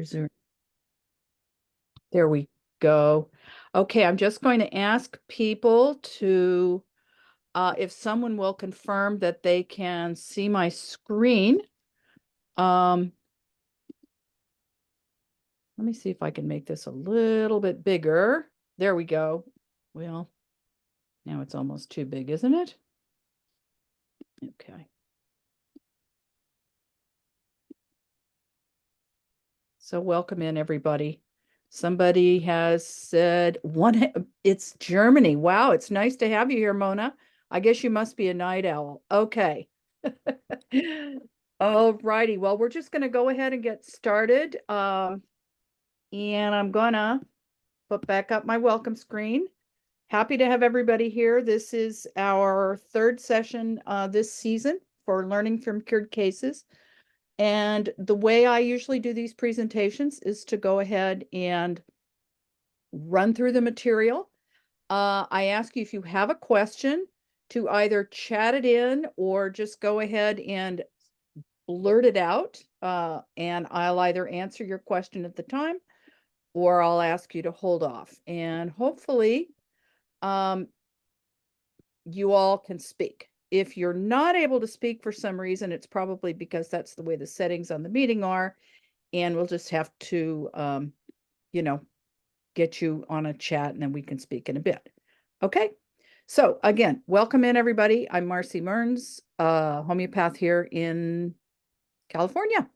Resume. There we go. Okay, I'm just going to ask people to, if someone will confirm that they can see my screen. Let me see if I can make this a little bit bigger. There we go. Well, now it's almost too big, isn't it? Okay. So welcome in, everybody. Somebody has said it's Germany. Wow, it's nice to have you here, Mona. I guess you must be a night owl. Okay. All righty. Well, we're just going to go ahead and get started. And I'm gonna put back up my welcome screen. Happy to have everybody here. This is our third session this season for learning from cured cases. And the way I usually do these presentations is to go ahead and run through the material. I ask you if you have a question to either chat it in or just go ahead and blurt it out. And I'll either answer your question at the time or I'll ask you to hold off. And hopefully you all can speak. If you're not able to speak for some reason, it's probably because that's the way the settings on the meeting are. And we'll just have to, get you on a chat and then we can speak in a bit. Okay. So again, welcome in everybody. I'm Marcy Mearns, homeopath here in California.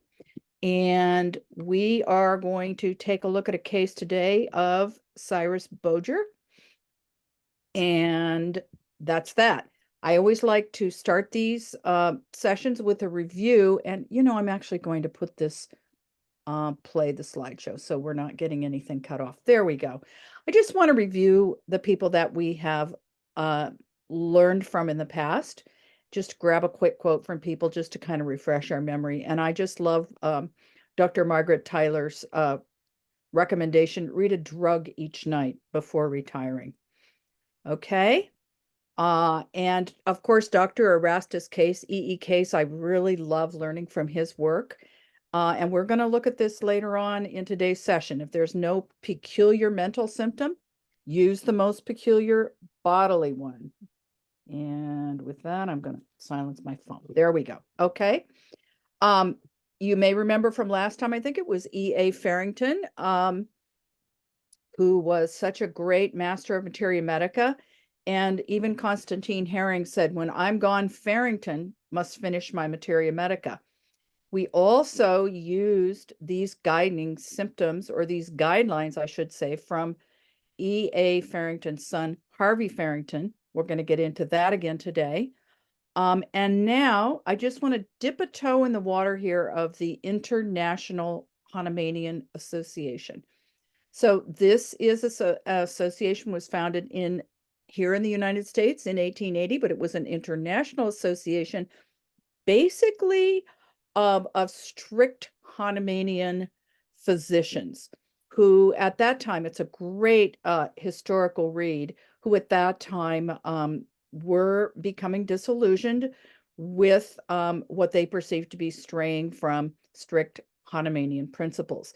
And we are going to take a look at a case today of Cyrus Boger. And that's that. I always like to start these sessions with a review. And, I'm actually going to put this, play the slideshow so we're not getting anything cut off. There we go. I just want to review the people that we have learned from in the past. Just grab a quick quote from people just to kind of refresh our memory. And I just love Dr. Margaret Tyler's recommendation, read a drug each night before retiring. Okay. And of course, Dr. Erastus Case, E.E. Case, I really love learning from his work. And we're going to look at this later on in today's session. If there's no peculiar mental symptom, use the most peculiar bodily one. And with that, I'm going to silence my phone. There we go. Okay. You may remember from last time, I think it was E.A. Farrington, who was such a great master of materia medica. And even Constantine Herring said, when I'm gone, Farrington must finish my materia medica. We also used these guiding symptoms, or these guidelines, I should say, from E.A. Farrington's son, Harvey Farrington. We're going to get into that again today. And now I just want to dip a toe in the water here of the International Hahnemannian Association. So this is an association was founded here in the United States in 1880, but it was an international association, basically of strict Hahnemannian physicians who at that time, it's a great historical read, who at that time were becoming disillusioned with what they perceived to be straying from strict Hahnemannian principles.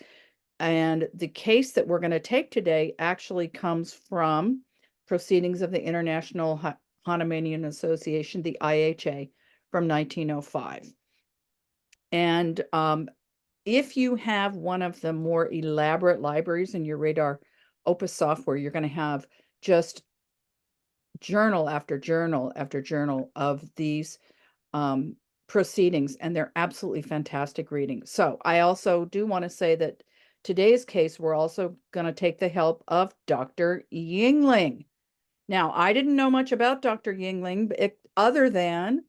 And the case that we're going to take today actually comes from Proceedings of the International Hahnemannian Association, the IHA, from 1905. And if you have one of the more elaborate libraries in your Radar Opus software, you're going to have just journal after journal after journal of these proceedings, and they're absolutely fantastic reading. So I also do want to say that today's case, we're also going to take the help of Dr. Yingling. Now, I didn't know much about Dr. Yingling other than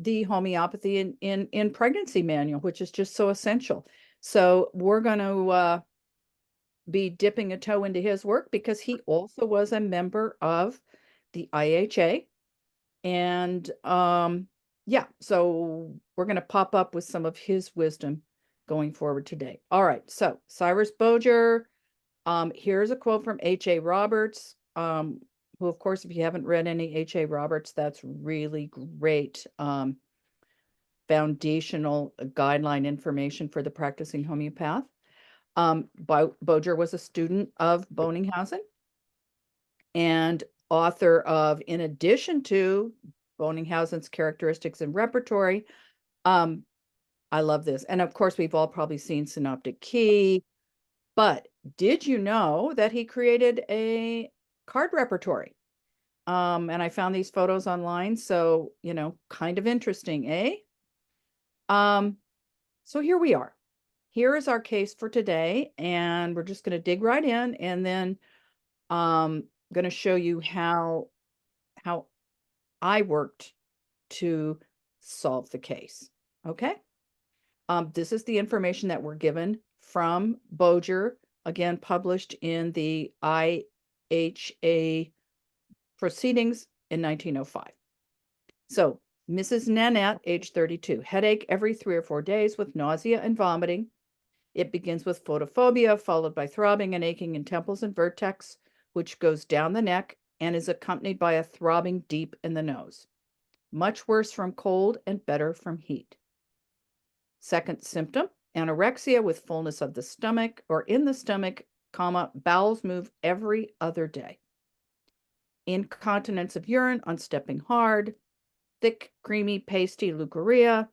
the homeopathy in pregnancy manual, which is just so essential. So we're going to be dipping a toe into his work because he also was a member of the IHA. And yeah, so we're going to pop up with some of his wisdom going forward today. All right, so Cyrus Boger, here's a quote from H.A. Roberts, who, of course, if you haven't read any H.A. Roberts, that's really great foundational guideline information for the practicing homeopath. Boger was a student of Boninghausen and author of, in addition to Boninghausen's characteristics and repertory, I love this. And of course, we've all probably seen Synoptic Key, but did you know that he created a card repertory? And I found these photos online, so, kind of interesting, eh? So here we are. Here is our case for today, and we're just going to dig right in, and then going to show you how I worked to solve the case. Okay. This is the information that we're given from Boger, again, published in the IHA proceedings in 1905. So, Mrs. Nanette, age 32, headache every 3 or 4 days with nausea and vomiting. It begins with photophobia, followed by throbbing and aching in temples and vertex, which goes down the neck and is accompanied by a throbbing deep in the nose. Much worse from cold and better from heat. Second symptom, anorexia with fullness of the stomach or in the stomach, bowels move every other day. Incontinence of urine on stepping hard, thick, creamy, pasty leukorrhea,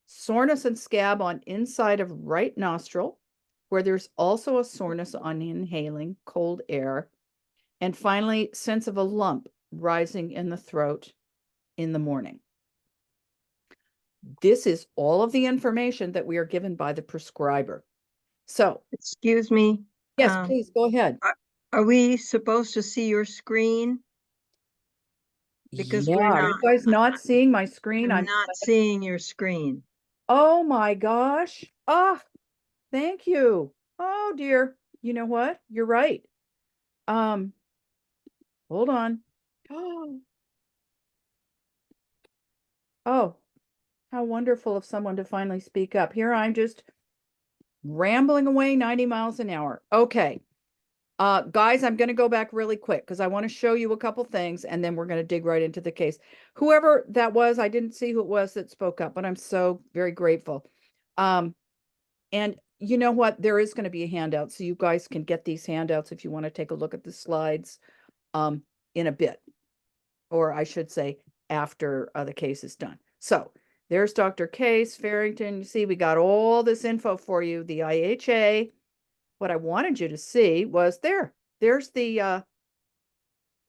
soreness and scab on inside of right nostril, where there's also a soreness on inhaling cold air, and finally, sense of a lump rising in the throat in the morning. This is all of the information that we are given by the prescriber. So, excuse me. Yes, please go ahead. Are we supposed to see your screen? Because we're are you guys not seeing my screen? I'm not seeing your screen. Oh my gosh. Oh, thank you. Oh dear. You know what? You're right. Hold on. Oh, how wonderful of someone to finally speak up. Here I'm just rambling away 90 miles an hour. Okay. Guys, I'm going to go back really quick because I want to show you a couple things and then we're going to dig right into the case. Whoever that was, I didn't see who it was that spoke up, but I'm so very grateful. And you know what? There is going to be a handout, so you guys can get these handouts if you want to take a look at the slides in a bit, or I should say after the case is done. So there's Dr. Case, Farrington. You see, we got all this info for you, the IHA. What I wanted you to see was there's the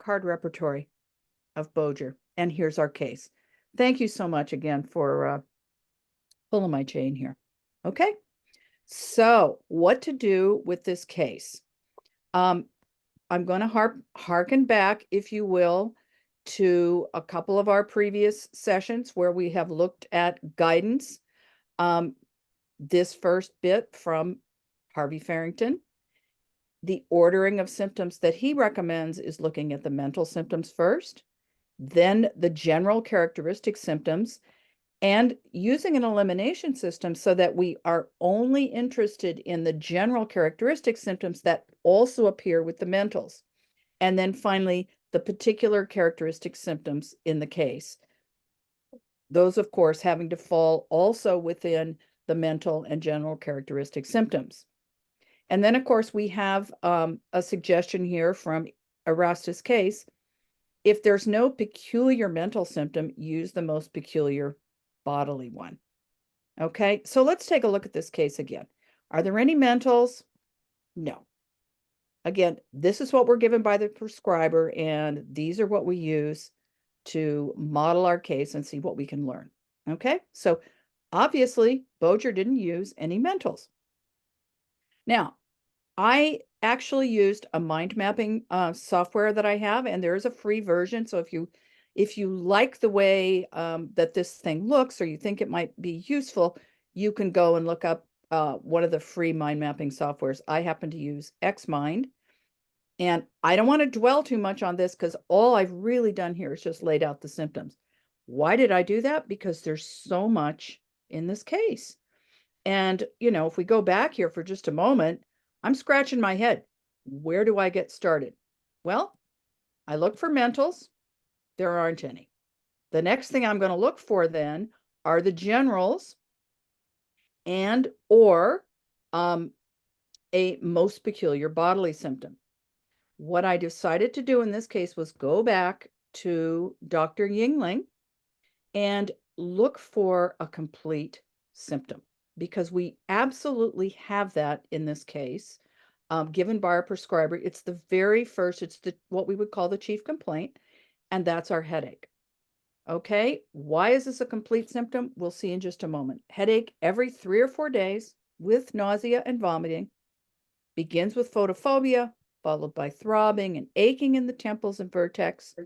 card repertory of Boger. And here's our case. Thank you so much again for pulling my chain here. Okay. So what to do with this case? I'm going to harken back, if you will, to a couple of our previous sessions where we have looked at guidance. This first bit from Harvey Farrington. The ordering of symptoms that he recommends is looking at the mental symptoms first, then the general characteristic symptoms, and using an elimination system so that we are only interested in the general characteristic symptoms that also appear with the mentals. And then finally, the particular characteristic symptoms in the case. Those, of course, having to fall also within the mental and general characteristic symptoms. And then, of course, we have a suggestion here from Erastus' Case. If there's no peculiar mental symptom, use the most peculiar bodily one. Okay, so let's take a look at this case again. Are there any mentals? No. Again, this is what we're given by the prescriber, and these are what we use to model our case and see what we can learn. Okay, so obviously, Boger didn't use any mentals. Now, I actually used a mind mapping software that I have, and there is a free version. So if you like the way that this thing looks, or you think it might be useful, you can go and look up one of the free mind mapping softwares. I happen to use XMind, and I don't want to dwell too much on this because all I've really done here is just laid out the symptoms. Why did I do that? Because there's so much in this case. And, if we go back here for just a moment, I'm scratching my head. Where do I get started? Well, I look for mentals. There aren't any. The next thing I'm going to look for then are the generals and or a most peculiar bodily symptom. What I decided to do in this case was go back to Dr. Yingling and look for a complete symptom, because we absolutely have that in this case, given by our prescriber. It's the very first, it's what we would call the chief complaint, and that's our headache. Okay, why is this a complete symptom? We'll see in just a moment. Headache every 3 or 4 days with nausea and vomiting, begins with photophobia, followed by throbbing and aching in the temples and vertex,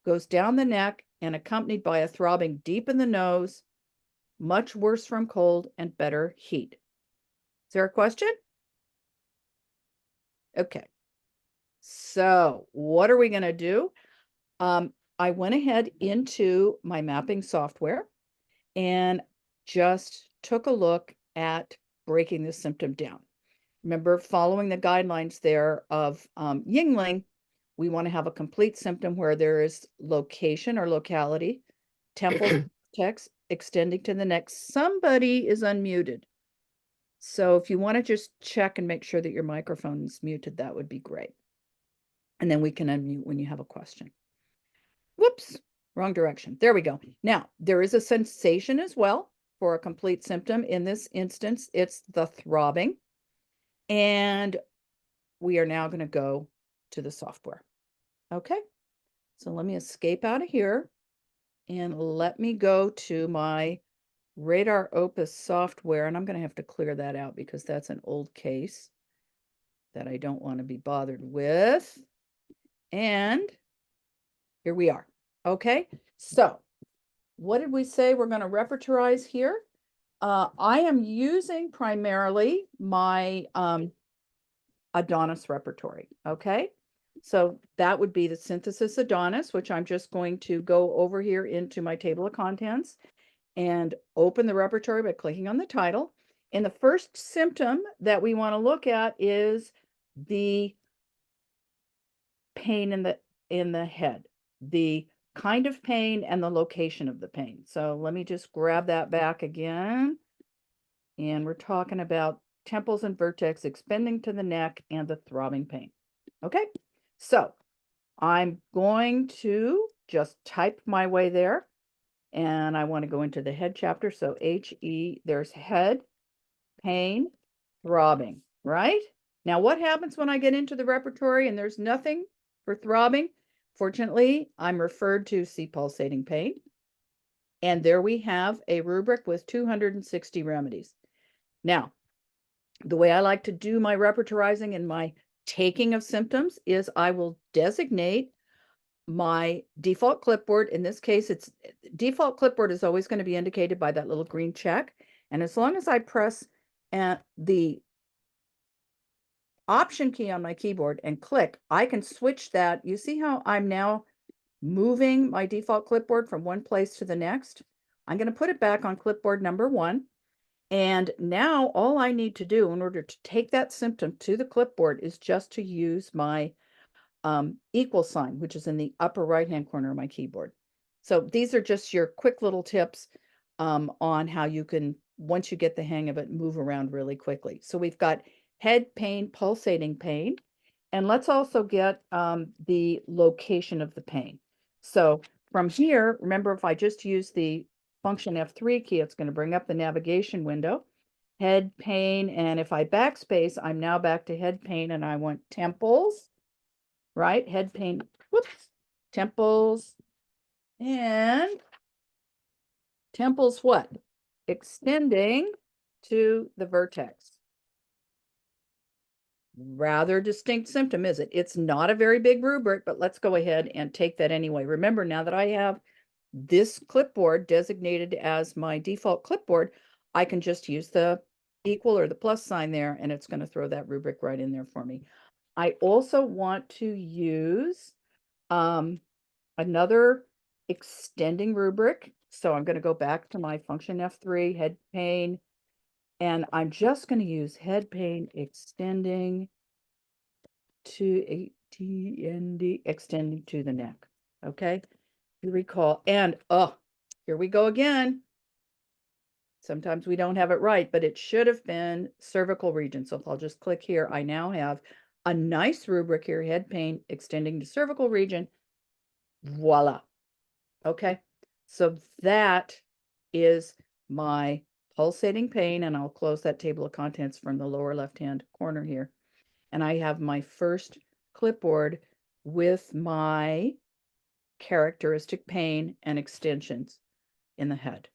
goes down the neck and accompanied by a throbbing deep in the nose, much worse from cold and better heat. Is there a question? Okay. So what are we going to do? I went ahead into my mapping software and just took a look at breaking this symptom down. Remember, following the guidelines there of Yingling, we want to have a complete symptom where there is location or locality, temple text extending to the neck. Somebody is unmuted. So if you want to just check and make sure that your microphone is muted, that would be great. And then we can unmute when you have a question. Whoops, wrong direction. There we go. Now, there is a sensation as well for a complete symptom. In this instance, it's the throbbing. And we are now going to go to the software. Okay, so let me escape out of here and let me go to my Radar Opus software. And I'm going to have to clear that out because that's an old case that I don't want to be bothered with. And here we are. Okay, so what did we say we're going to repertorize here? I am using primarily my Adonis repertory. Okay, so that would be the synthesis Adonis, which I'm just going to go over here into my table of contents and open the repertory by clicking on the title. And the first symptom that we want to look at is the pain in the head, the kind of pain and the location of the pain. So let me just grab that back again. And we're talking about temples and vertex expanding to the neck and the throbbing pain. Okay, so I'm going to just type my way there. And I want to go into the head chapter. So HE, there's head, pain, throbbing, right? Now, what happens when I get into the repertory and there's nothing for throbbing? Fortunately, I'm referred to see pulsating pain. And there we have a rubric with 260 remedies. Now, the way I like to do my repertorizing and my taking of symptoms is I will designate my default clipboard. In this case, it's default clipboard is always going to be indicated by that little green check. And as long as I press the Option key on my keyboard and click, I can switch that. You see how I'm now moving my default clipboard from one place to the next? I'm going to put it back on clipboard number 1. And now all I need to do in order to take that symptom to the clipboard is just to use my equal sign, which is in the upper right-hand corner of my keyboard. So these are just your quick little tips on how you can, once you get the hang of it, move around really quickly. So we've got head pain, pulsating pain, and let's also get the location of the pain. So from here, remember, if I just use the function F3 key, it's going to bring up the navigation window, head pain, and if I backspace, I'm now back to head pain, and I want temples, right? Head pain, whoops, temples, and temples what? Extending to the vertex. Rather distinct symptom, is it? It's not a very big rubric, but let's go ahead and take that anyway. Remember, now that I have this clipboard designated as my default clipboard, I can just use the equal or the plus sign there, and it's going to throw that rubric right in there for me. I also want to use another extending rubric. So I'm going to go back to my function F3, head pain, and I'm just going to use head pain extending to ATND, extending to the neck. Okay, you recall, and here we go again. Sometimes we don't have it right, but it should have been cervical region. So if I'll just click here, I now have a nice rubric here, head pain extending to cervical region. Voila. Okay. So that is my pulsating pain, and I'll close that table of contents from the lower left-hand corner here. And I have my first clipboard with my characteristic pain and extensions in the head.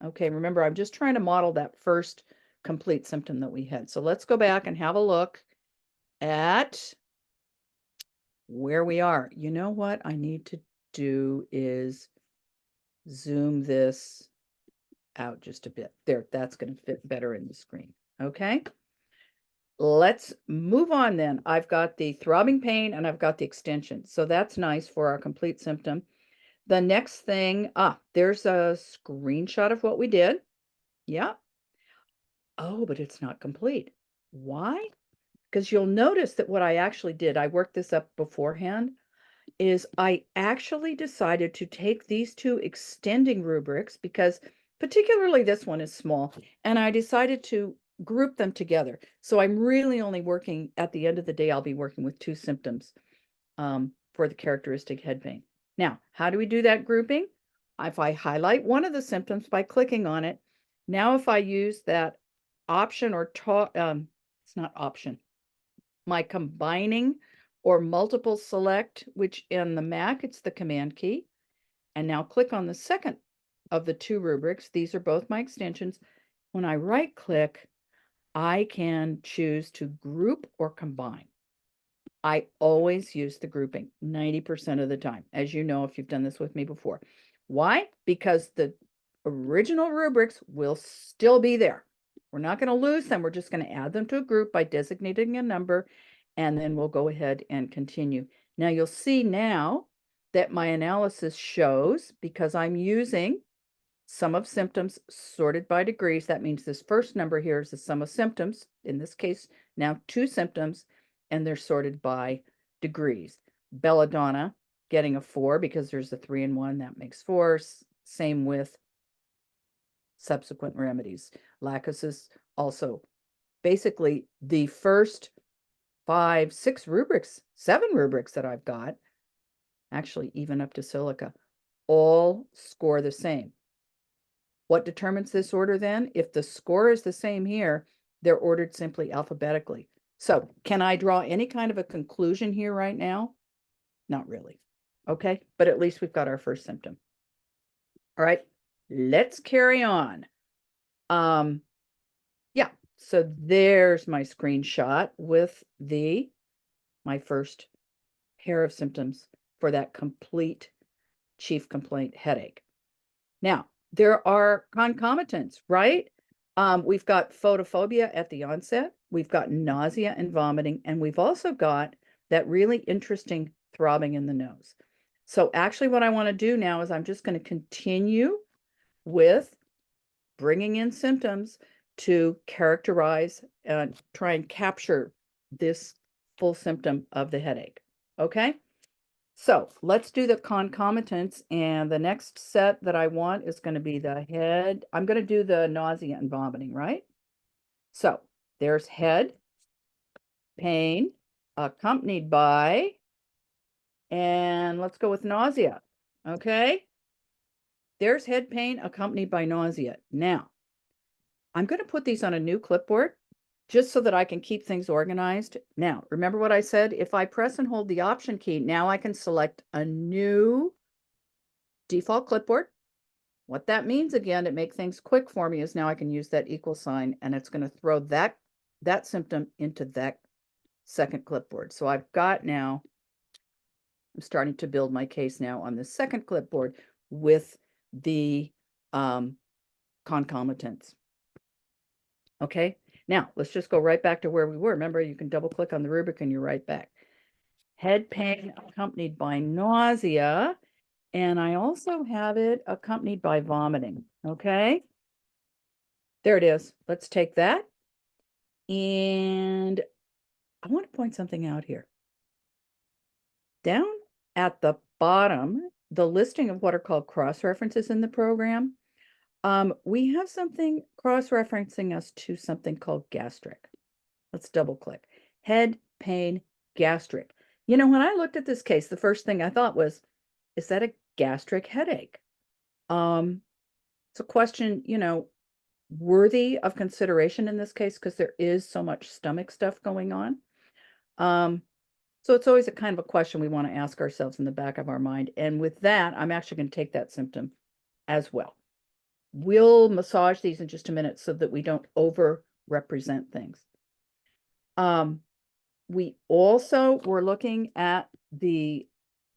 Okay, remember, I'm just trying to model that first complete symptom that we had. So let's go back and have a look at where we are. You know what I need to do is zoom this out just a bit. There, that's going to fit better in the screen. Okay. Let's move on then. I've got the throbbing pain and I've got the extension. So that's nice for our complete symptom. The next thing, there's a screenshot of what we did. Yeah. Oh, but it's not complete. Why? Because you'll notice that what I actually did, I worked this up beforehand, is I actually decided to take these two extending rubrics, because particularly this one is small, and I decided to group them together. So I'm really only working, at the end of the day, I'll be working with two symptoms for the characteristic head pain. Now, how do we do that grouping? If I highlight one of the symptoms by clicking on it, now if I use that option or it's not option, my combining or multiple select, which in the Mac, it's the command key. And now click on the second of the two rubrics. These are both my extensions. When I right click, I can choose to group or combine. I always use the grouping 90% of the time, as you know, if you've done this with me before. Why? Because the original rubrics will still be there. We're not going to lose them. We're just going to add them to a group by designating a number, and then we'll go ahead and continue. Now you'll see now that my analysis shows, because I'm using sum of symptoms sorted by degrees. That means this first number here is the sum of symptoms. In this case, now two symptoms, and they're sorted by degrees. Belladonna getting a 4 because there's a 3 and 1, that makes 4. Same with subsequent remedies. Lacus is also basically the first 5, 6 rubrics, 7 rubrics that I've got, actually even up to silica, all score the same. What determines this order then? If the score is the same here, they're ordered simply alphabetically. So can I draw any kind of a conclusion here right now? Not really. Okay, but at least we've got our first symptom. All right, let's carry on. Yeah, so there's my screenshot with my first pair of symptoms for that complete chief complaint headache. Now, there are concomitants, right? We've got photophobia at the onset. We've got nausea and vomiting, and we've also got that really interesting throbbing in the nose. So actually what I want to do now is I'm just going to continue with bringing in symptoms to characterize and try and capture this full symptom of the headache. Okay? So let's do the concomitants, and the next set that I want is going to be the head. I'm going to do the nausea and vomiting, right? So there's head pain accompanied by, and let's go with nausea. Okay. There's head pain accompanied by nausea. Now, I'm going to put these on a new clipboard just so that I can keep things organized. Now, remember what I said? If I press and hold the option key, now I can select a new default clipboard. What that means, again, to make things quick for me, is now I can use that equal sign, and it's going to throw that symptom into that second clipboard. So I've got now, I'm starting to build my case now on the second clipboard with the concomitants. Okay, now let's just go right back to where we were. Remember, you can double click on the rubric and you're right back. Head pain accompanied by nausea, and I also have it accompanied by vomiting. Okay, there it is. Let's take that. And I want to point something out here. Down at the bottom, the listing of what are called cross references in the program, We have something cross-referencing us to something called gastric. Let's double click. Head, pain, gastric. You know, when I looked at this case, the first thing I thought was, is that a gastric headache? It's a question, you know, worthy of consideration in this case because there is so much stomach stuff going on. So it's always a kind of a question we want to ask ourselves in the back of our mind. And with that, I'm actually going to take that symptom as well. We'll massage these in just a minute so that we don't over represent things. We also were looking at the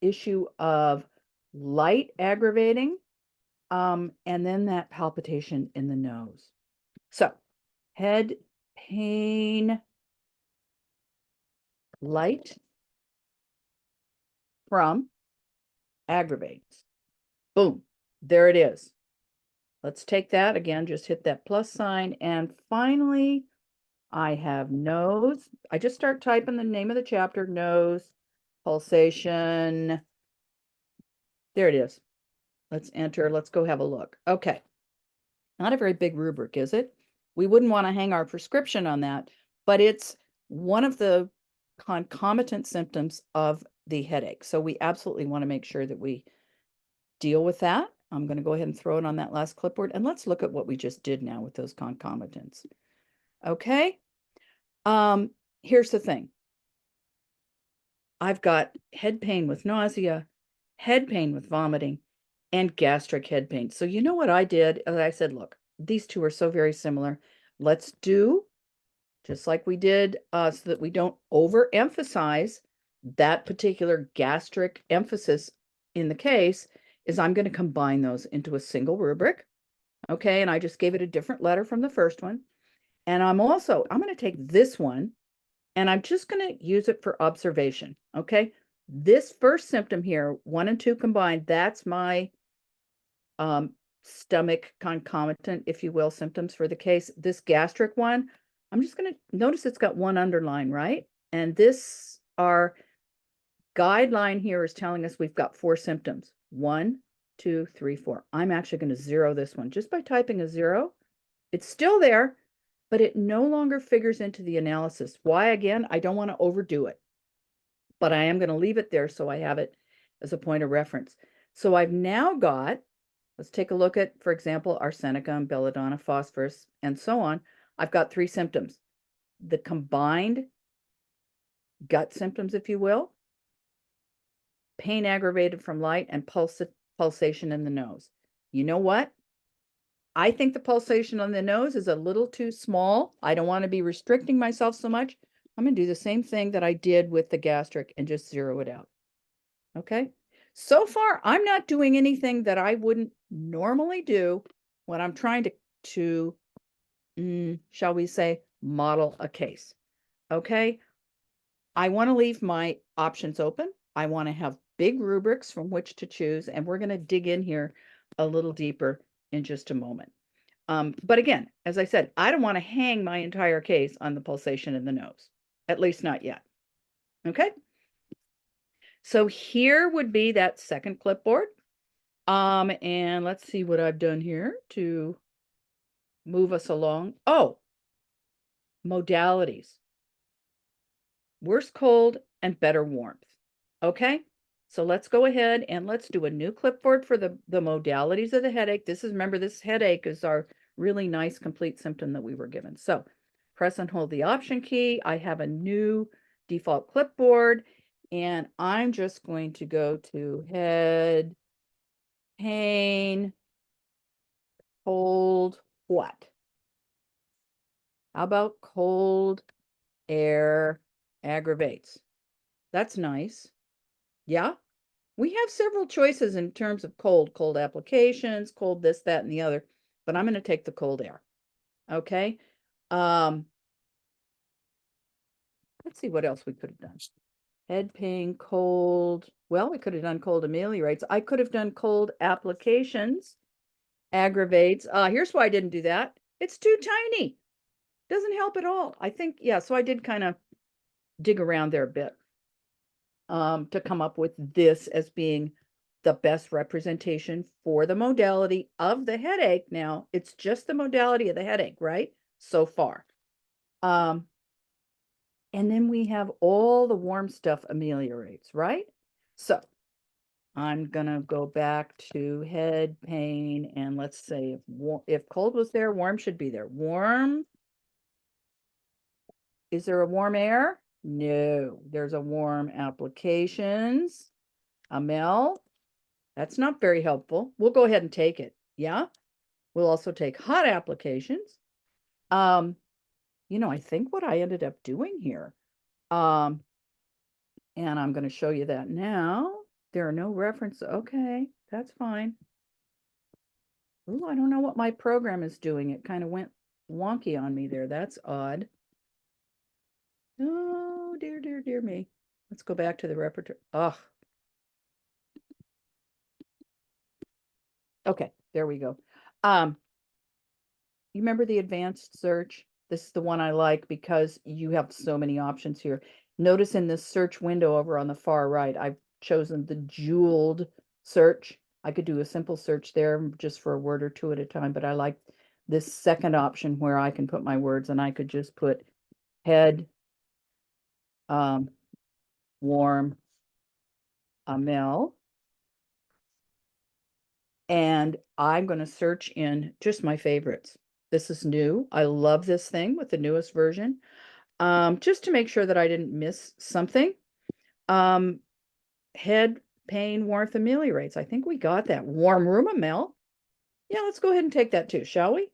issue of light aggravating, and then that palpitation in the nose. So head pain, light from aggravates. Boom, there it is. Let's take that again, just hit that plus sign. And finally, I have nose. I just start typing the name of the chapter, nose, pulsation. There it is. Let's enter. Let's go have a look. Okay. Not a very big rubric, is it? We wouldn't want to hang our prescription on that, but it's one of the concomitant symptoms of the headache. So we absolutely want to make sure that we deal with that. I'm going to go ahead and throw it on that last clipboard, and let's look at what we just did now with those concomitants. Okay. Here's the thing. I've got head pain with nausea, head pain with vomiting, and gastric head pain. So you know what I did? I said, look, these two are so very similar. Let's do just like we did so that we don't overemphasize that particular gastric emphasis in the case, is I'm going to combine those into a single rubric. Okay, and I just gave it a different letter from the first one. And I'm going to take this one and I'm just going to use it for observation. Okay, this first symptom here, 1 and 2 combined, that's my stomach concomitant, if you will, symptoms for the case. This gastric one, I'm just going to notice it's got 1 underline, right? And this, our guideline here is telling us we've got 4 symptoms. 1, 2, 3, 4. I'm actually going to zero this one just by typing a 0. It's still there, but it no longer figures into the analysis. Why? Again, I don't want to overdo it, but I am going to leave it there so I have it as a point of reference. So I've now got, let's take a look at, for example, arsenicum, belladonna, phosphorus, and so on. I've got 3 symptoms. The combined gut symptoms, if you will, pain aggravated from light, and pulsation in the nose. You know what? I think the pulsation on the nose is a little too small. I don't want to be restricting myself so much. I'm going to do the same thing that I did with the gastric and just zero it out. Okay. So far, I'm not doing anything that I wouldn't normally do when I'm trying to shall we say, model a case. Okay. I want to leave my options open. I want to have big rubrics from which to choose, and we're going to dig in here a little deeper in just a moment. But again, as I said, I don't want to hang my entire case on the pulsation in the nose, at least not yet. Okay. So here would be that second clipboard. And let's see what I've done here to move us along. Oh, modalities. Worse cold and better warmth. Okay. So let's go ahead and let's do a new clipboard for the modalities of the headache. This is, remember, this headache is our really nice complete symptom that we were given. So press and hold the option key. I have a new default clipboard, and I'm just going to go to head pain, cold, what? How about cold air aggravates? That's nice. Yeah. We have several choices in terms of cold applications, cold this, that, and the other, but I'm going to take the cold air. Okay. Let's see what else we could have done. Head pain, cold. Well, we could have done cold ameliorates. I could have done cold applications, aggravates. Here's why I didn't do that. It's too tiny. Doesn't help at all. I think, yeah, so I did kind of dig around there a bit to come up with this as being the best representation for the modality of the headache. Now, it's just the modality of the headache, right? So far. And then we have all the warm stuff ameliorates, right? So I'm gonna go back to head pain, and let's say if cold was there, warm should be there. Warm. Is there a warm air? No, there's a warm applications. Amel, that's not very helpful. We'll go ahead and take it. Yeah. We'll also take hot applications. I think what I ended up doing here, and I'm going to show you that now. There are no references. Okay, that's fine. Oh, I don't know what my program is doing. It kind of went wonky on me there. That's odd. Oh, dear, dear, dear me. Let's go back to the repertoire. Oh, okay, there we go. You remember the advanced search? This is the one I like because you have so many options here. Notice in this search window over on the far right, I've chosen the jeweled search. I could do a simple search there just for a word or two at a time, but I like this second option where I can put my words, and I could just put head, warm, Amel. And I'm going to search in just my favorites. This is new. I love this thing with the newest version. Just to make sure that I didn't miss something. Head pain warmth ameliorates. I think we got that. Warm room Amel. Yeah, let's go ahead and take that too, shall we?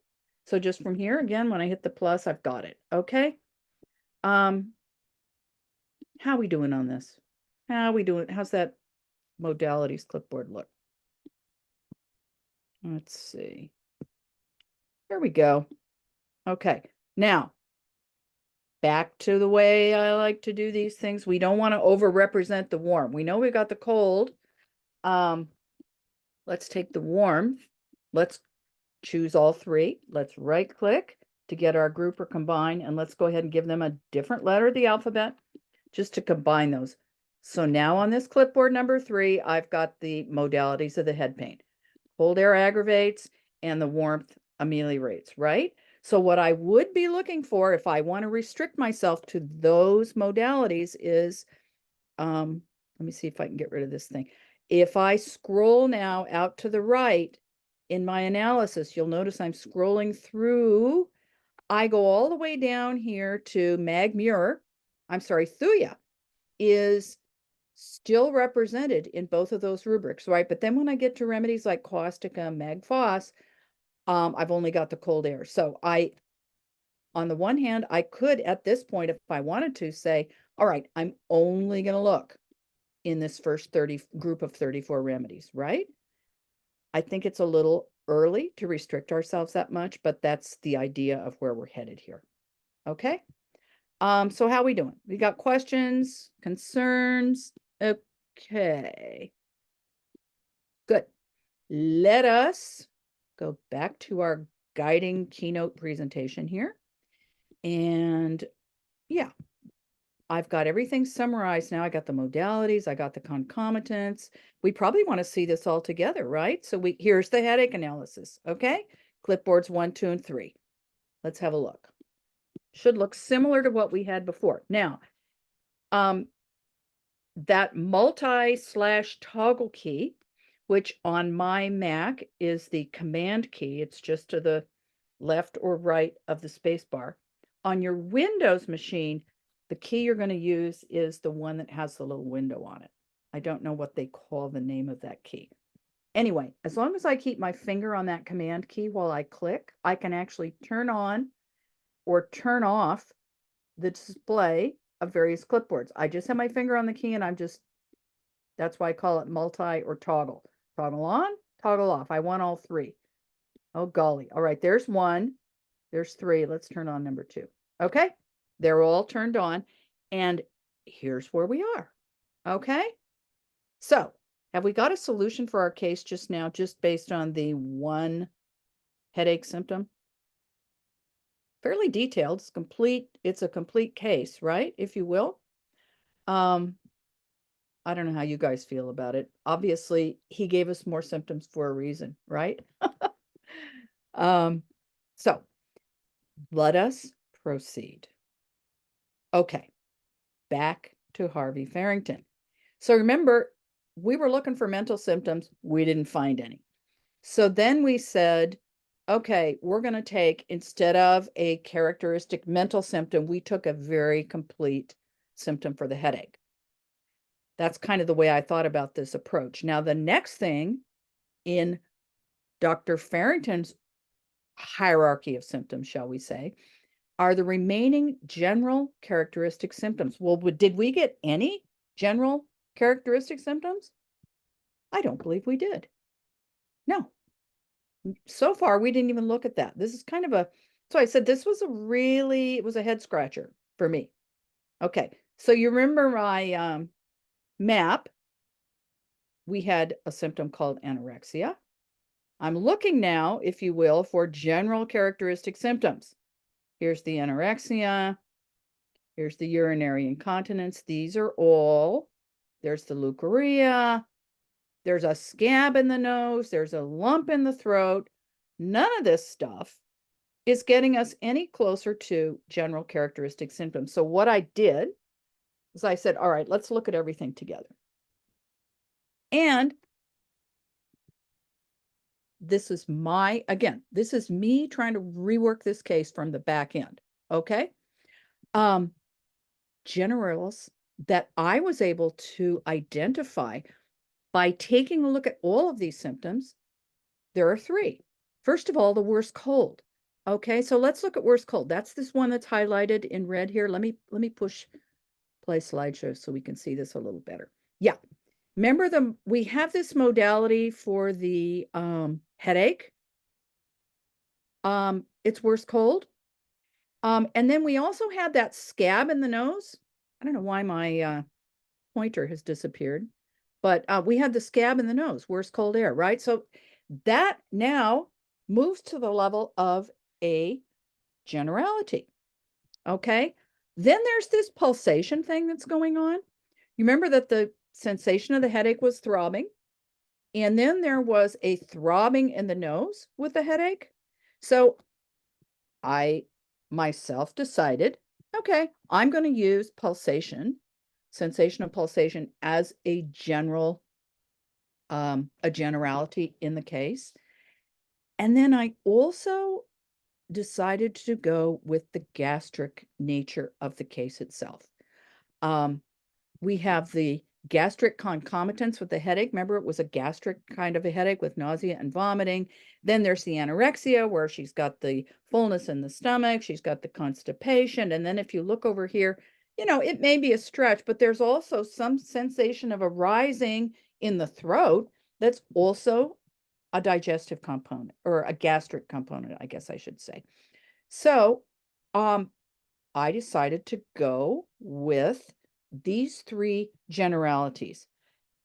So just from here, again, when I hit the plus, I've got it. Okay. How are we doing on this? How are we doing? How's that modalities clipboard look? Let's see. There we go. Okay. Now, back to the way I like to do these things. We don't want to over-represent the warm. We know we got the cold. Let's take the warm. Let's choose all three. Let's right-click to get our group or combine, and let's go ahead and give them a different letter of the alphabet just to combine those. So now on this clipboard number 3, I've got the modalities of the head pain. Cold air aggravates and the warmth ameliorates, right? So what I would be looking for if I want to restrict myself to those modalities is, let me see if I can get rid of this thing. If I scroll now out to the right in my analysis, you'll notice I'm scrolling through. I go all the way down here to Thuya is still represented in both of those rubrics, right? But then when I get to remedies like caustica, magphos, I've only got the cold air. So on the one hand, I could at this point, if I wanted to, say, all right, I'm only going to look in this first group of 34 remedies, right? I think it's a little early to restrict ourselves that much, but that's the idea of where we're headed here. Okay. So how are we doing? We got questions, concerns. Okay. Good. Let us go back to our guiding keynote presentation here. And yeah, I've got everything summarized now. I got the modalities, I got the concomitants. We probably want to see this all together, right? So here's the headache analysis, okay? Clipboards 1, 2, and 3. Let's have a look. Should look similar to what we had before. Now, that multi/toggle key, which on my Mac is the command key, it's just to the left or right of the space bar. On your Windows machine, the key you're going to use is the one that has the little window on it. I don't know what they call the name of that key. Anyway, as long as I keep my finger on that command key while I click, I can actually turn on or turn off the display of various clipboards. I just have my finger on the key and that's why I call it multi or toggle. Toggle on, toggle off. I want all 3. Oh, golly. All right, there's 1. There's 3. Let's turn on number 2. Okay, they're all turned on. And here's where we are. Okay, so have we got a solution for our case just now, just based on the one headache symptom? Fairly detailed. It's complete. It's a complete case, right? If you will. I don't know how you guys feel about it. Obviously, he gave us more symptoms for a reason, right? So let us proceed. Okay, back to Harvey Farrington. So remember, we were looking for mental symptoms. We didn't find any. So then we said, okay, we're going to take, instead of a characteristic mental symptom, we took a very complete symptom for the headache. That's kind of the way I thought about this approach. Now, the next thing in Dr. Farrington's hierarchy of symptoms, shall we say, are the remaining general characteristic symptoms. Well, did we get any general characteristic symptoms? I don't believe we did. No. So far, we didn't even look at that. This is kind of a, so I said this was it was a head scratcher for me. Okay, so you remember my map? We had a symptom called anorexia. I'm looking now, if you will, for general characteristic symptoms. Here's the anorexia. Here's the urinary incontinence. These are all, there's the leukorrhea. There's a scab in the nose. There's a lump in the throat. None of this stuff is getting us any closer to general characteristic symptoms. So what I did is I said, all right, let's look at everything together. And this is this is me trying to rework this case from the back end. Okay. Generals that I was able to identify by taking a look at all of these symptoms, there are three. First of all, the worst cold. Okay, so let's look at worst cold. That's this one that's highlighted in red here. Let me push play slideshow so we can see this a little better. Yeah. Remember we have this modality for the headache. It's worst cold. And then we also had that scab in the nose. I don't know why my pointer has disappeared, but we had the scab in the nose, worst cold air, right? So that now moves to the level of a generality. Okay. Then there's this pulsation thing that's going on. You remember that the sensation of the headache was throbbing, and then there was a throbbing in the nose with the headache. So I myself decided, okay, I'm going to use pulsation, sensation of pulsation, as a generality in the case. And then I also decided to go with the gastric nature of the case itself. We have the gastric concomitants with the headache. Remember, it was a gastric kind of a headache with nausea and vomiting. Then there's the anorexia, where she's got the fullness in the stomach, she's got the constipation. And then if you look over here, it may be a stretch, but there's also some sensation of a rising in the throat that's also a digestive component, or a gastric component, I guess I should say. So I decided to go with these three generalities.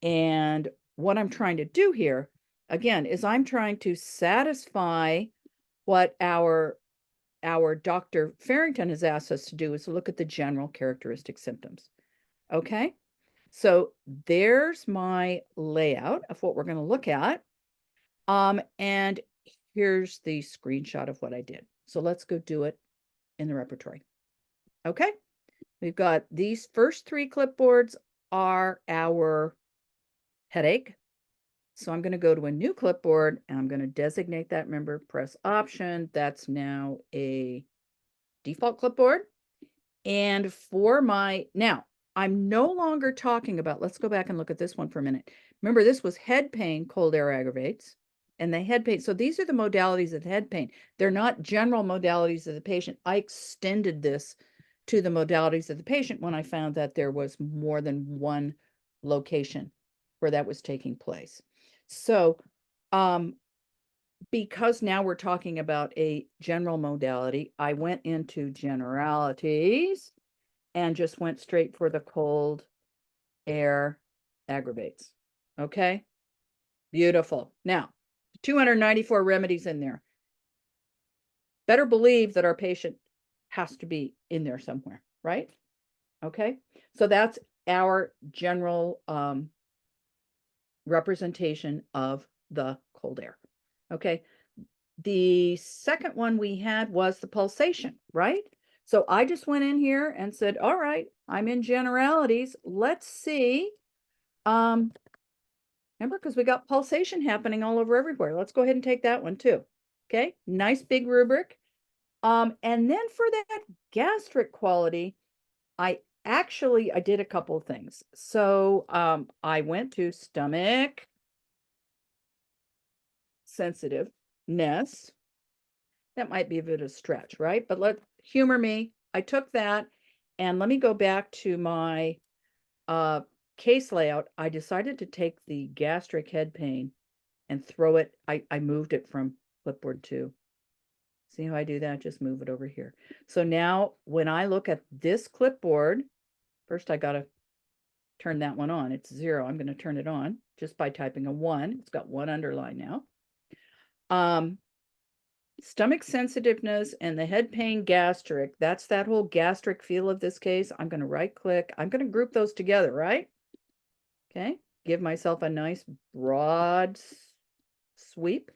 And what I'm trying to do here, again, is I'm trying to satisfy what our Dr. Farrington has asked us to do, is to look at the general characteristic symptoms. Okay, so there's my layout of what we're going to look at. And here's the screenshot of what I did. So let's go do it in the repertory. Okay, we've got these first three clipboards are our headache. So I'm going to go to a new clipboard and I'm going to designate that. Remember, press Option. That's now a default clipboard. And for now, I'm no longer talking about, let's go back and look at this one for a minute. Remember, this was head pain, cold air aggravates, and the head pain. So these are the modalities of the head pain. They're not general modalities of the patient. I extended this to the modalities of the patient when I found that there was more than one location where that was taking place. So, because now we're talking about a general modality, I went into generalities and just went straight for the cold air aggravates. Okay, beautiful. Now, 294 remedies in there. Better believe that our patient has to be in there somewhere, right? Okay, so that's our general representation of the cold air. Okay. The second one we had was the pulsation, right? So I just went in here and said, all right, I'm in generalities. Let's see. Remember, because we got pulsation happening all over everywhere. Let's go ahead and take that one too. Okay, nice big rubric. And then for that gastric quality, I did a couple of things. So I went to stomach sensitiveness. That might be a bit of a stretch, right? But let humor me. I took that, and let me go back to my case layout. I decided to take the gastric head pain and throw it. I moved it from clipboard 2. See how I do that? Just move it over here. So now when I look at this clipboard, first I got to turn that one on. It's 0. I'm going to turn it on just by typing a 1. It's got 1 underline now. Stomach sensitiveness and the head pain gastric. That's that whole gastric feel of this case. I'm going to right click. I'm going to group those together, right? Okay. Give myself a nice broad sweep.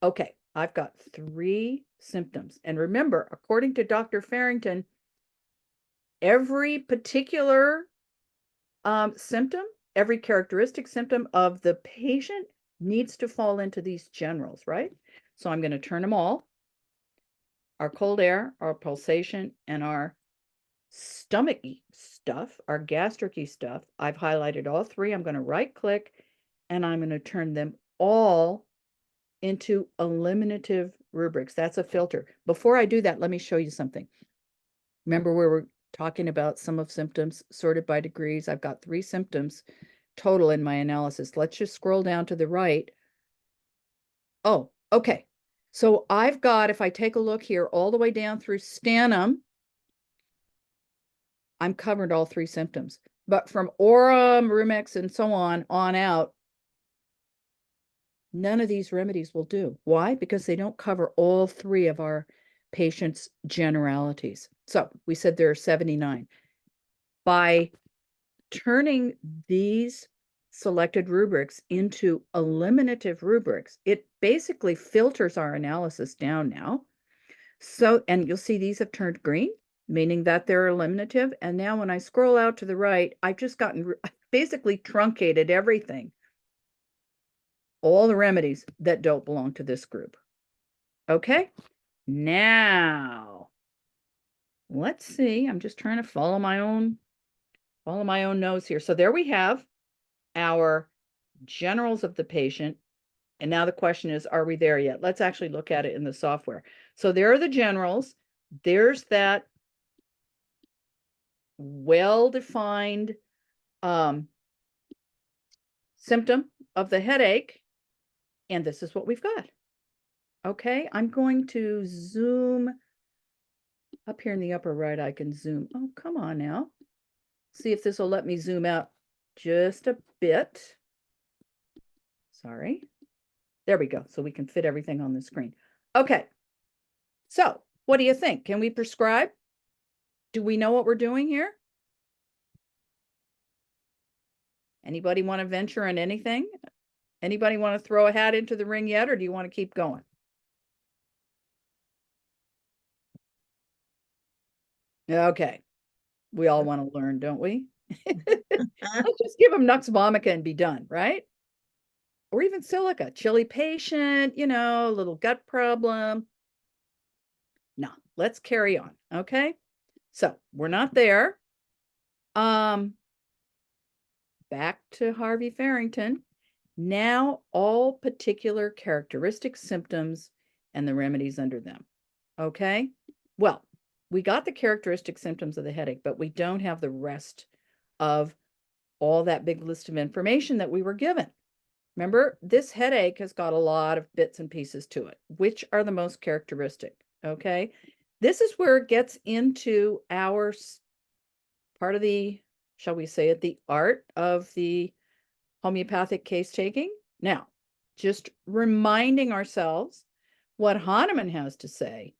Okay. I've got 3 symptoms. And remember, according to Dr. Farrington, every particular symptom, every characteristic symptom of the patient needs to fall into these generals, right? So I'm going to turn them all. Our cold air, our pulsation, and our stomachy stuff, our gastricy stuff. I've highlighted all 3. I'm going to right click and I'm going to turn them all into eliminative rubrics. That's a filter. Before I do that, let me show you something. Remember where we're talking about sum of symptoms sorted by degrees? I've got 3 symptoms total in my analysis. Let's just scroll down to the right. Oh, okay. So I've got, if I take a look here, all the way down through sternum, I'm covered all 3 symptoms. But from aura, rumex, and so on out, none of these remedies will do. Why? Because they don't cover all 3 of our patients' generalities. So we said there are 79. By turning these selected rubrics into eliminative rubrics, it basically filters our analysis down now. So, and you'll see these have turned green, meaning that they're eliminative. And now when I scroll out to the right, I've just basically truncated everything, all the remedies that don't belong to this group. Okay, now let's see. I'm just trying to follow my own nose here. So there we have our generals of the patient. And now the question is, are we there yet? Let's actually look at it in the software. So there are the generals. There's that well-defined symptom of the headache. And this is what we've got. Okay, I'm going to zoom up here in the upper right. I can zoom. Oh, come on now. See if this will let me zoom out just a bit. Sorry. There we go. So we can fit everything on the screen. Okay. So what do you think? Can we prescribe? Do we know what we're doing here? Anybody want to venture on anything? Anybody want to throw a hat into the ring yet, or do you want to keep going? Okay. We all want to learn, don't we? Let's just give them Nux vomica and be done, right? Or even silica, chilly patient, you know, a little gut problem. No, let's carry on. Okay. So we're not there. Back to Harvey Farrington. Now all particular characteristic symptoms and the remedies under them. Okay. Well, we got the characteristic symptoms of the headache, but we don't have the rest of all that big list of information that we were given. Remember, this headache has got a lot of bits and pieces to it. Which are the most characteristic? Okay. This is where it gets into our part of the, shall we say it, the art of the homeopathic case taking. Now, just reminding ourselves what Hahnemann has to say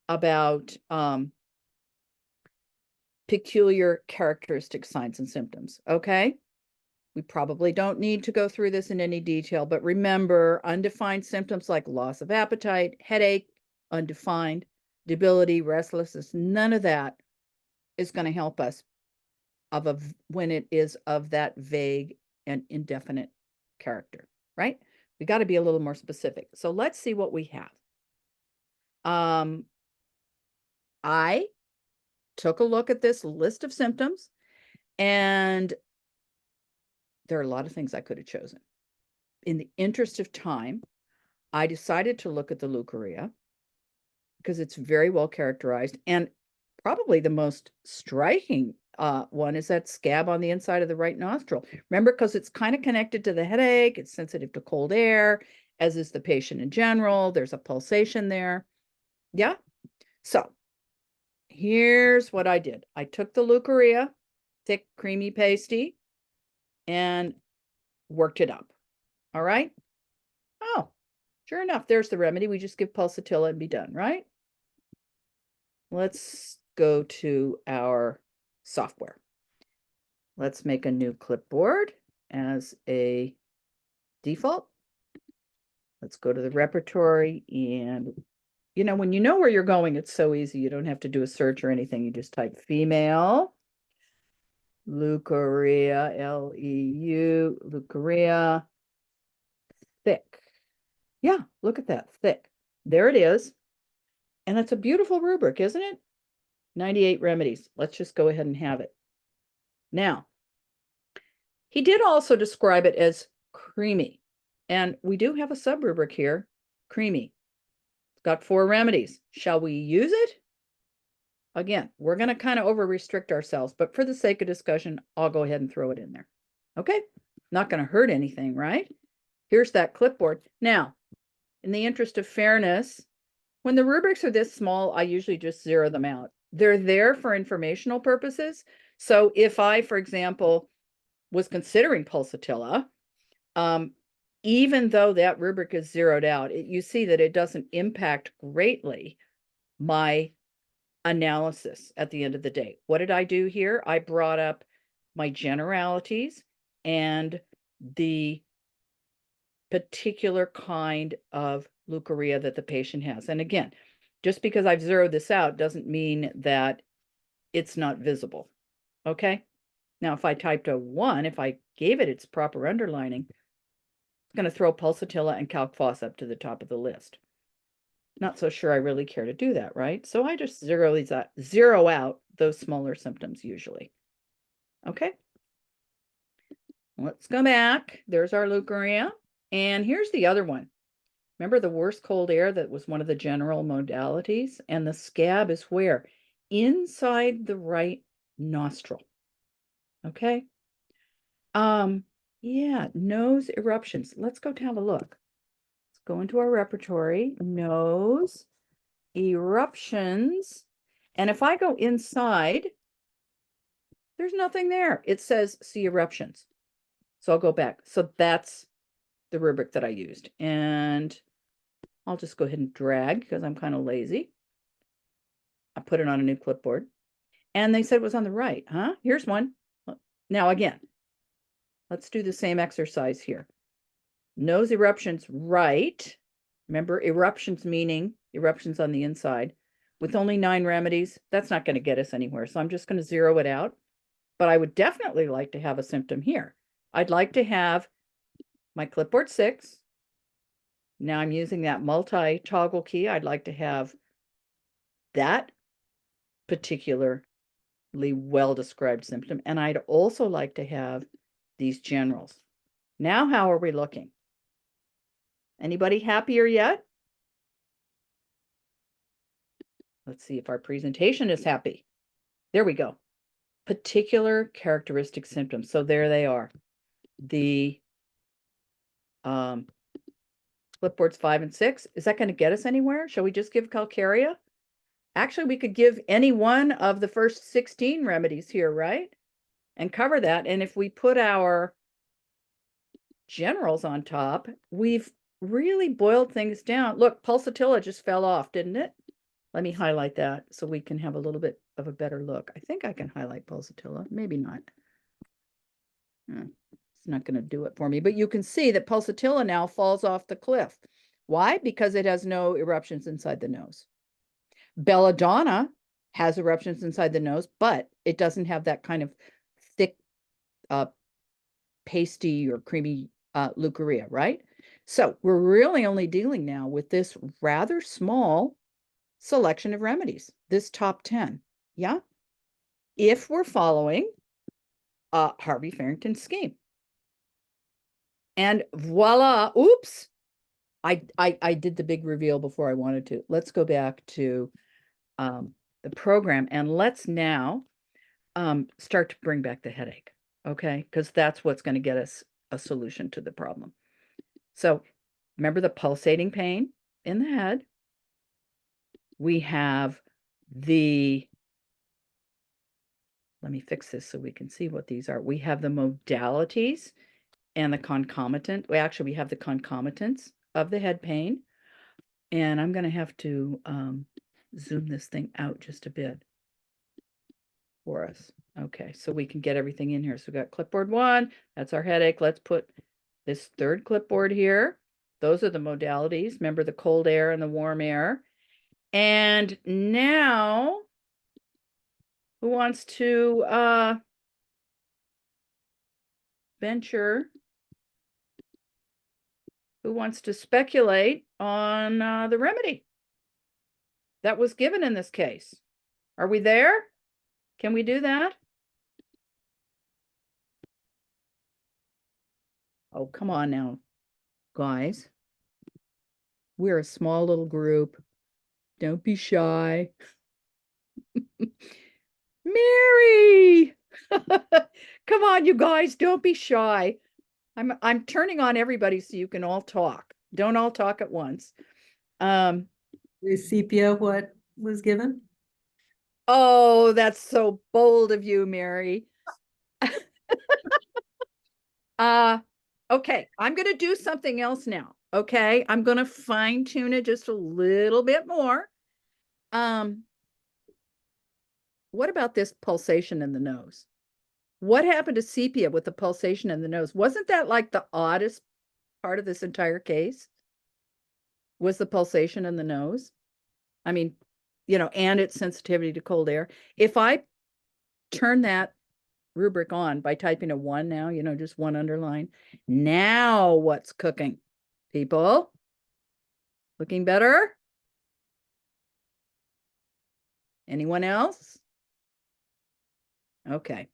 about peculiar characteristic signs and symptoms, okay? We probably don't need to go through this in any detail, but remember, undefined symptoms like loss of appetite, headache, undefined, debility, restlessness, none of that is going to help us when it is of that vague and indefinite character, right? We got to be a little more specific. So let's see what we have. I took a look at this list of symptoms, and there are a lot of things I could have chosen. In the interest of time, I decided to look at the leukorrhea because it's very well characterized, and probably the most striking one is that scab on the inside of the right nostril. Remember, because it's kind of connected to the headache, it's sensitive to cold air, as is the patient in general. There's a pulsation there. Yeah. So here's what I did. I took the leukorrhea, thick, creamy pasty, and worked it up. All right. Oh, sure enough, there's the remedy. We just give pulsatilla and be done, right? Let's go to our software. Let's make a new clipboard as a default. Let's go to the repertory, and when you know where you're going, it's so easy. You don't have to do a search or anything. You just type female leukorrhea, L-E-U, leukorrhea, thick. Yeah, look at that, thick. There it is. And that's a beautiful rubric, isn't it? 98 remedies. Let's just go ahead and have it. Now, he did also describe it as creamy. And we do have a sub-rubric here, creamy. It's got 4 remedies. Shall we use it? Again, we're going to kind of over-restrict ourselves, but for the sake of discussion, I'll go ahead and throw it in there. Okay? Not going to hurt anything, right? Here's that clipboard. Now, in the interest of fairness, when the rubrics are this small, I usually just zero them out. They're there for informational purposes. So if I, for example, was considering pulsatilla, even though that rubric is zeroed out, you see that it doesn't impact greatly my analysis at the end of the day. What did I do here? I brought up my generalities and the particular kind of leukorrhea that the patient has. And again, just because I've zeroed this out doesn't mean that it's not visible. Okay? Now, if I typed a 1, if I gave it its proper underlining, it's going to throw pulsatilla and calc phos up to the top of the list. Not so sure I really care to do that, right? So I just zero out those smaller symptoms usually. Okay? Let's go back. There's our leukorrhea. And here's the other one. Remember the worst cold air that was one of the general modalities? And the scab is where? Inside the right nostril. Okay? Yeah, nose eruptions. Let's go have a look. Let's go into our repertory. Nose eruptions. And if I go inside, there's nothing there. It says see eruptions. So I'll go back. So that's the rubric that I used. And I'll just go ahead and drag because I'm kind of lazy. I put it on a new clipboard. And they said it was on the right, huh? Here's one. Now again, let's do the same exercise here. Nose eruptions right. Remember, eruptions meaning eruptions on the inside. With only 9 remedies, that's not going to get us anywhere. So I'm just going to zero it out. But I would definitely like to have a symptom here. I'd like to have my clipboard 6. Now I'm using that multi-toggle key. I'd like to have that particularly well-described symptom. And I'd also like to have these generals. Now, how are we looking? Anybody happier yet? Let's see if our presentation is happy. There we go. Particular characteristic symptoms. So there they are. The clipboards 5 and 6. Is that going to get us anywhere? Shall we just give calcarea? Actually, we could give any one of the first 16 remedies here, right? And cover that. And if we put our generals on top, we've really boiled things down. Look, pulsatilla just fell off, didn't it? Let me highlight that so we can have a little bit of a better look. I think I can highlight pulsatilla, maybe not. It's not going to do it for me, but you can see that pulsatilla now falls off the cliff. Why? Because it has no eruptions inside the nose. Belladonna has eruptions inside the nose, but it doesn't have that kind of thick, pasty or creamy leukorrhea, right? So we're really only dealing now with this rather small selection of remedies, this top 10. Yeah. If we're following Harvey Farrington's scheme. And voila, oops. I did the big reveal before I wanted to. Let's go back to the program and let's now start to bring back the headache. Okay, because that's what's going to get us a solution to the problem. So remember the pulsating pain in the head. We have the, let me fix this so we can see what these are. We have the modalities and the concomitant. We have the concomitants of the head pain. And I'm going to have to zoom this thing out just a bit for us. Okay, so we can get everything in here. So we got clipboard 1, that's our headache. Let's put this third clipboard here. Those are the modalities. Remember the cold air and the warm air. And now, who wants to venture? Who wants to speculate on the remedy that was given in this case? Are we there? Can we do that? Oh, come on now, guys. We're a small little group. Don't be shy. Mary! Come on, you guys, don't be shy. I'm turning on everybody so you can all talk. Don't all talk at once. Is sepia what was given? Oh, that's so bold of you, Mary. Okay, I'm going to do something else now. Okay, I'm going to fine tune it just a little bit more. What about this pulsation in the nose? What happened to sepia with the pulsation in the nose? Wasn't that like the oddest part of this entire case? Was the pulsation in the nose? I mean, and its sensitivity to cold air. If I turn that rubric on by typing a 1 now, just one underline. Now what's cooking? People? Looking better? Anyone else? Okay.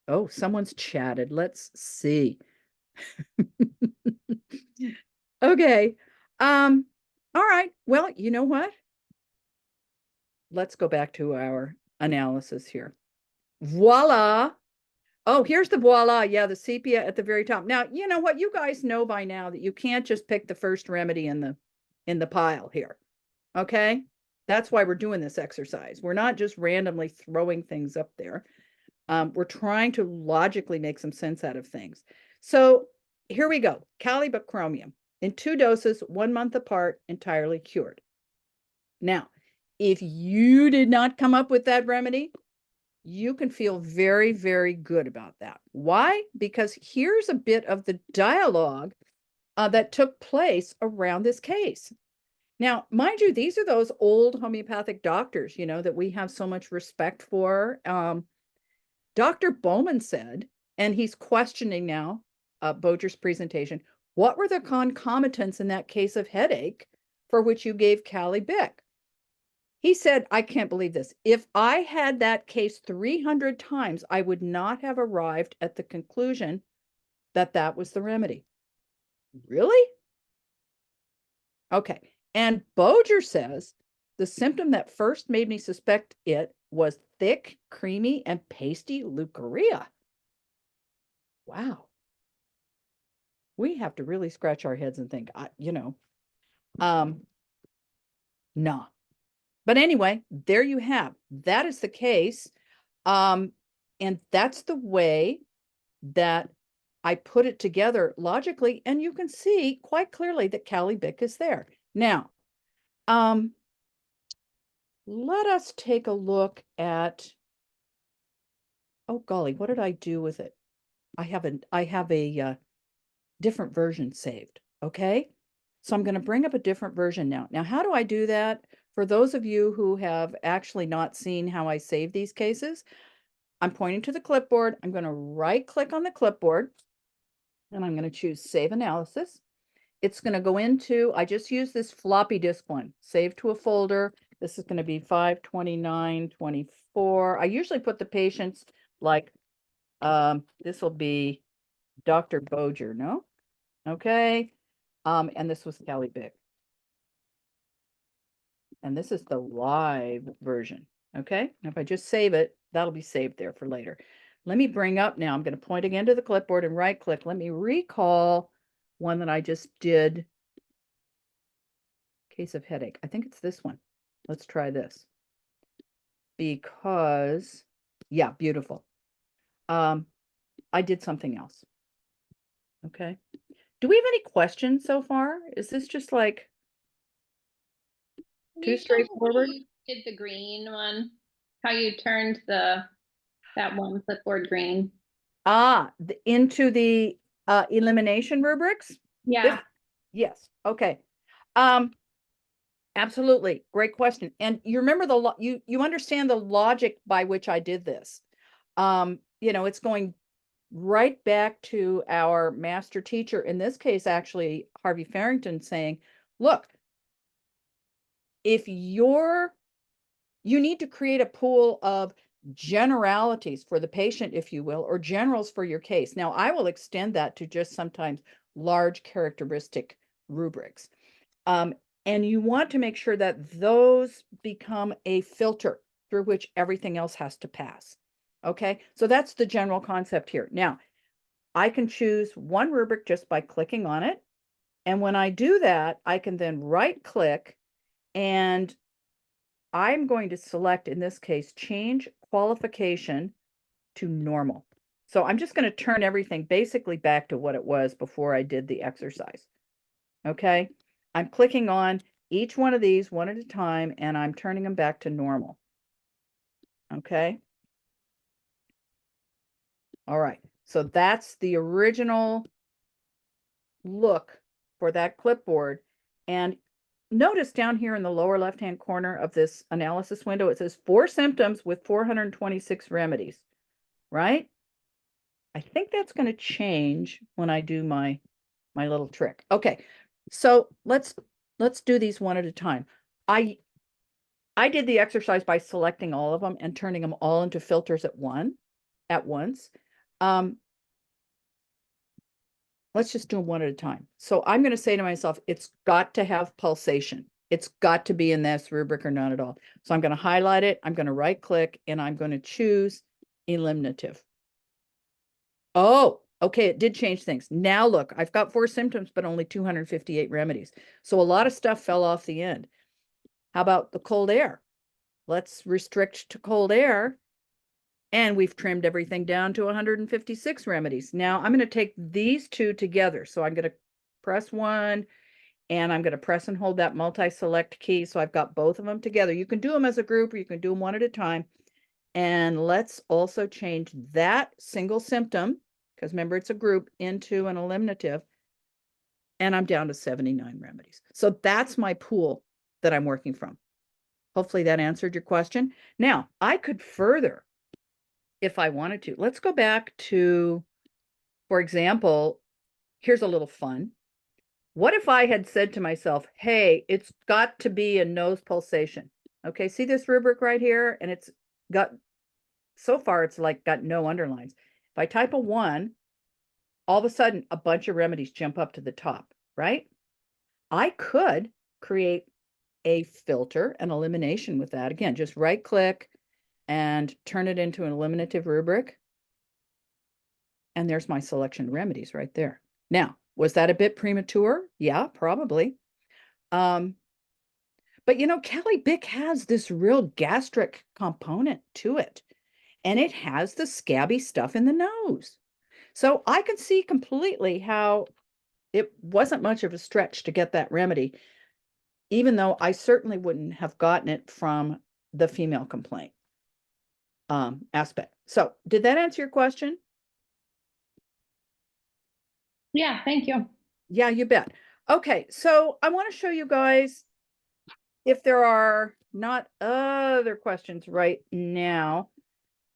Oh, someone's chatted. Let's see. Okay. All right. Well, you know what? Let's go back to our analysis here. Voila. Oh, here's the voila. Yeah, the sepia at the very top. Now, you know what? You guys know by now that you can't just pick the first remedy in the pile here. Okay? That's why we're doing this exercise. We're not just randomly throwing things up there. We're trying to logically make some sense out of things. So here we go. Calibacromium in 2 doses, 1 month apart, entirely cured. Now, if you did not come up with that remedy, you can feel very, very good about that. Why? Because here's a bit of the dialogue that took place around this case. Now, mind you, these are those old homeopathic doctors, that we have so much respect for. Dr. Bowman said, and he's questioning now Boger's presentation, what were the concomitants in that case of headache for which you gave Cali-Bic? He said, I can't believe this. If I had that case 300 times, I would not have arrived at the conclusion that that was the remedy. Really? Okay. And Boger says, the symptom that first made me suspect it was thick, creamy, and pasty leukorrhea. Wow. We have to really scratch our heads and think, nah. But anyway, there you have. That is the case. And that's the way that I put it together logically. And you can see quite clearly that Cali-Bic is there. Now, let us take a look at, oh golly, what did I do with it? I have a different version saved. Okay. So I'm going to bring up a different version now. Now, how do I do that? For those of you who have actually not seen how I save these cases, I'm pointing to the clipboard. I'm going to right click on the clipboard and I'm going to choose Save Analysis. It's going to go into, I just use this floppy disk one, save to a folder. This is going to be 52924. I usually put the patients like, this will be Dr. Boger, no? Okay. And this was Kelly Bick. And this is the live version. Okay. And if I just save it, that'll be saved there for later. Let me bring up now, I'm going to point again to the clipboard and right click. Let me recall one that I just did. Case of headache. I think it's this one. Let's try this. Because, yeah, beautiful. I did something else. Okay. Do we have any questions so far? Is this just like too You showed me straightforward? You did the green one, how you turned that one clipboard green. Into the elimination rubrics? Yeah. Yes. Okay. Absolutely. Great question. And you remember you understand the logic by which I did this. It's going right back to our master teacher, in this case, actually, Harvey Farrington, saying, look, if you need to create a pool of generalities for the patient, if you will, or generals for your case. Now, I will extend that to just sometimes large characteristic rubrics. And you want to make sure that those become a filter through which everything else has to pass. Okay, so that's the general concept here. Now, I can choose one rubric just by clicking on it. And when I do that, I can then right click and I'm going to select, in this case, change qualification to normal. So I'm just going to turn everything basically back to what it was before I did the exercise. Okay, I'm clicking on each one of these one at a time and I'm turning them back to normal. Okay. All right. So that's the original look for that clipboard. And notice down here in the lower left-hand corner of this analysis window, it says 4 symptoms with 426 remedies, right? I think that's going to change when I do my little trick. Okay. So let's do these one at a time. I did the exercise by selecting all of them and turning them all into filters at once. Let's just do them one at a time. So I'm going to say to myself, it's got to have pulsation. It's got to be in this rubric or not at all. So I'm going to highlight it. I'm going to right click and I'm going to choose eliminative. Oh, okay. It did change things. Now look, I've got 4 symptoms, but only 258 remedies. So a lot of stuff fell off the end. How about the cold air? Let's restrict to cold air. And we've trimmed everything down to 156 remedies. Now I'm going to take these two together. So I'm going to press 1 and I'm going to press and hold that multi-select key. So I've got both of them together. You can do them as a group or you can do them one at a time. And let's also change that single symptom, because remember it's a group, into an eliminative. And I'm down to 79 remedies. So that's my pool that I'm working from. Hopefully that answered your question. Now I could further, if I wanted to. Let's go back to, for example, here's a little fun. What if I had said to myself, hey, it's got to be a nose pulsation. Okay, see this rubric right here? And it's got, so far it's like got no underlines. If I type a 1, all of a sudden a bunch of remedies jump up to the top, right? I could create a filter, an elimination with that. Again, just right click and turn it into an eliminative rubric. And there's my selection remedies right there. Now, was that a bit premature? Yeah, probably. But Kelly Bick has this real gastric component to it. And it has the scabby stuff in the nose. So I can see completely how it wasn't much of a stretch to get that remedy, even though I certainly wouldn't have gotten it from the female complaint aspect. So did that answer your question? Yeah, thank you. Yeah, you bet. Okay, so I want to show you guys if there are not other questions right now.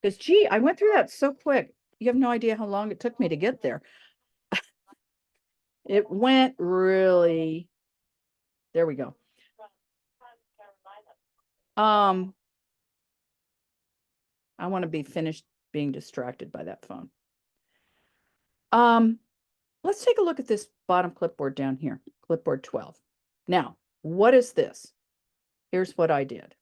Because gee, I went through that so quick. You have no idea how long it took me to get there. It went really, there we go. I want to be finished being distracted by that phone. Let's take a look at this bottom clipboard down here, clipboard 12. Now, what is this? Here's what I did.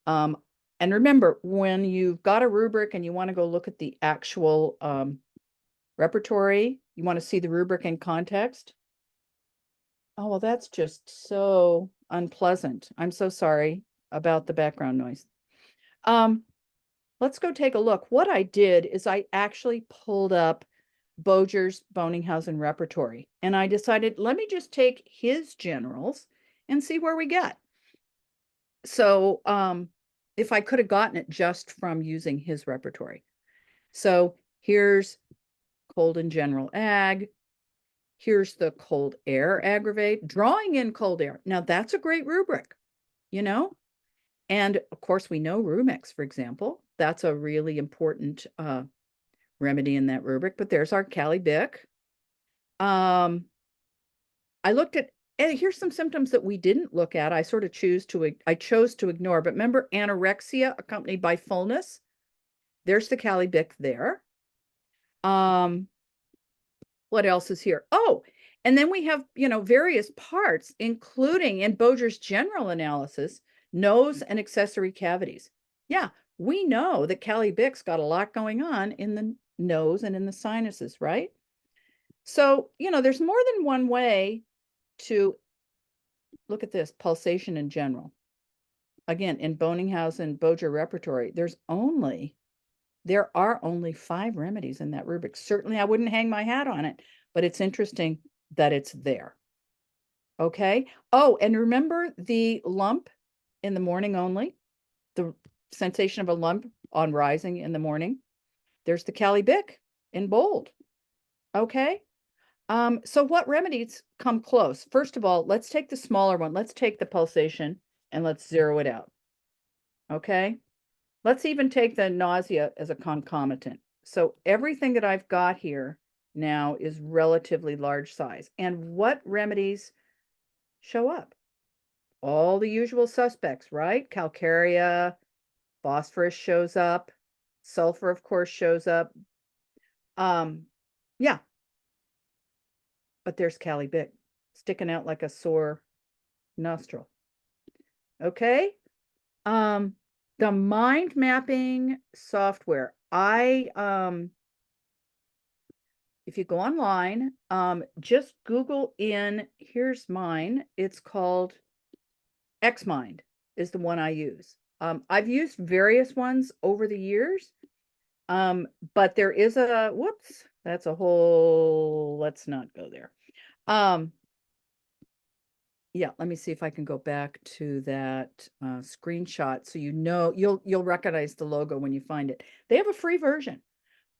And remember, when you've got a rubric and you want to go look at the actual repertory, you want to see the rubric in context. Oh, well, that's just so unpleasant. I'm so sorry about the background noise. Let's go take a look. What I did is I actually pulled up Boger's Bonninghausen repertory, and I decided, let me just take his generals and see where we get. So if I could have gotten it just from using his repertory. So here's cold and general ag. Here's the cold air aggravate, drawing in cold air. Now that's a great rubric, you know? And of course we know Rumix, for example, that's a really important remedy in that rubric, but there's our Cali Bic. I looked at, and here's some symptoms that we didn't look at. I chose to ignore, but remember anorexia accompanied by fullness? There's the Cali Bic there. What else is here? Oh, and then we have, various parts, including in Boger's general analysis, nose and accessory cavities. Yeah, we know that Cali Bic's got a lot going on in the nose and in the sinuses, right? So, there's more than one way to look at this pulsation in general. Again, in Bonninghausen Boger repertory, there are only 5 remedies in that rubric. Certainly, I wouldn't hang my hat on it, but it's interesting that it's there. Okay. Oh, and remember the lump in the morning only? The sensation of a lump on rising in the morning? There's the Cali Bic in bold. Okay. So what remedies come close? First of all, let's take the smaller one. Let's take the pulsation and let's zero it out. Okay. Let's even take the nausea as a concomitant. So everything that I've got here now is relatively large size. And what remedies show up? All the usual suspects, right? Calcarea, phosphorus shows up, sulfur, of course, shows up. Yeah. But there's Cali Bic sticking out like a sore nostril. Okay. The mind mapping software. If you go online, just Google in, here's mine. It's called Xmind is the one I use. I've used various ones over the years. But there is whoops, that's a whole, let's not go there. Yeah, let me see if I can go back to that screenshot so you'll recognize the logo when you find it. They have a free version.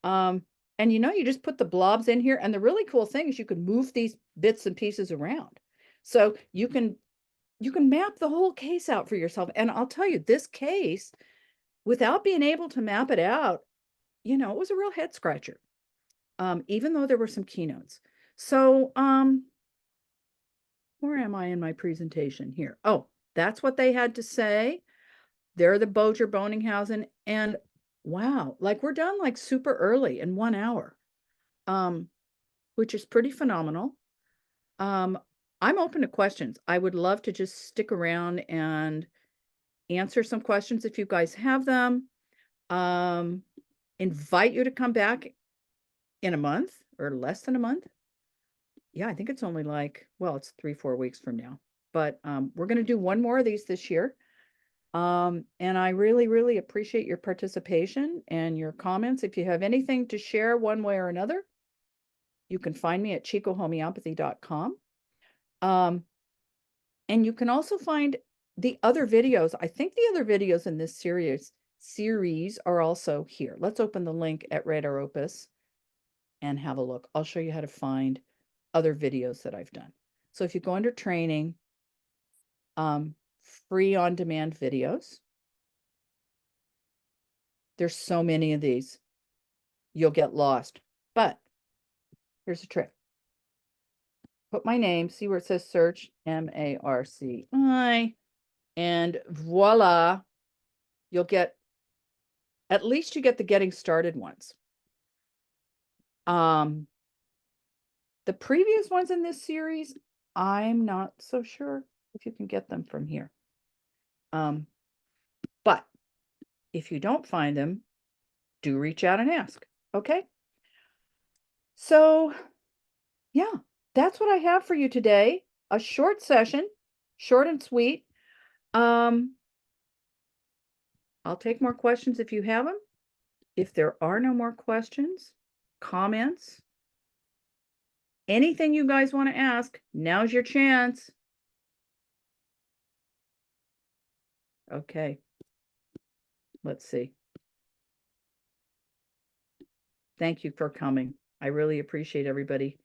And you just put the blobs in here, and the really cool thing is you can move these bits and pieces around. So you can map the whole case out for yourself. And I'll tell you, this case, without being able to map it out, it was a real head scratcher. Even though there were some keynotes. So where am I in my presentation here? Oh, that's what they had to say. They're the Boger Bonninghausen, and wow, like we're done like super early in 1 hour, which is pretty phenomenal. I'm open to questions. I would love to just stick around and answer some questions if you guys have them. Invite you to come back in a month or less than a month. Yeah, I think it's only it's 3-4 weeks from now, but we're going to do one more of these this year. And I really, really appreciate your participation and your comments. If you have anything to share one way or another, you can find me at chicohomeopathy.com. And you can also find the other videos, I think the other videos in this series are also here. Let's open the link at Radar Opus and have a look. I'll show you how to find other videos that I've done. So if you go under training, free on-demand videos, there's so many of these, you'll get lost. But here's a trick. Put my name, see where it says search, M-A-R-C-I, and voila, you'll get, at least you get the getting started ones. The previous ones in this series, I'm not so sure if you can get them from here. But if you don't find them, do reach out and ask, okay? So, yeah, that's what I have for you today. A short session, short and sweet. I'll take more questions if you have them. If there are no more questions, comments, anything you guys want to ask, now's your chance. Okay. Let's see. Thank you for coming. I really appreciate everybody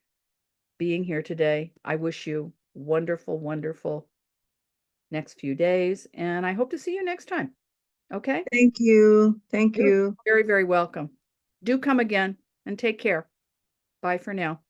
being here today. I wish you wonderful, wonderful next few days, and I hope to see you next time. Okay? Thank you. Thank You're you. very, very welcome. Do come again and take care. Bye for now.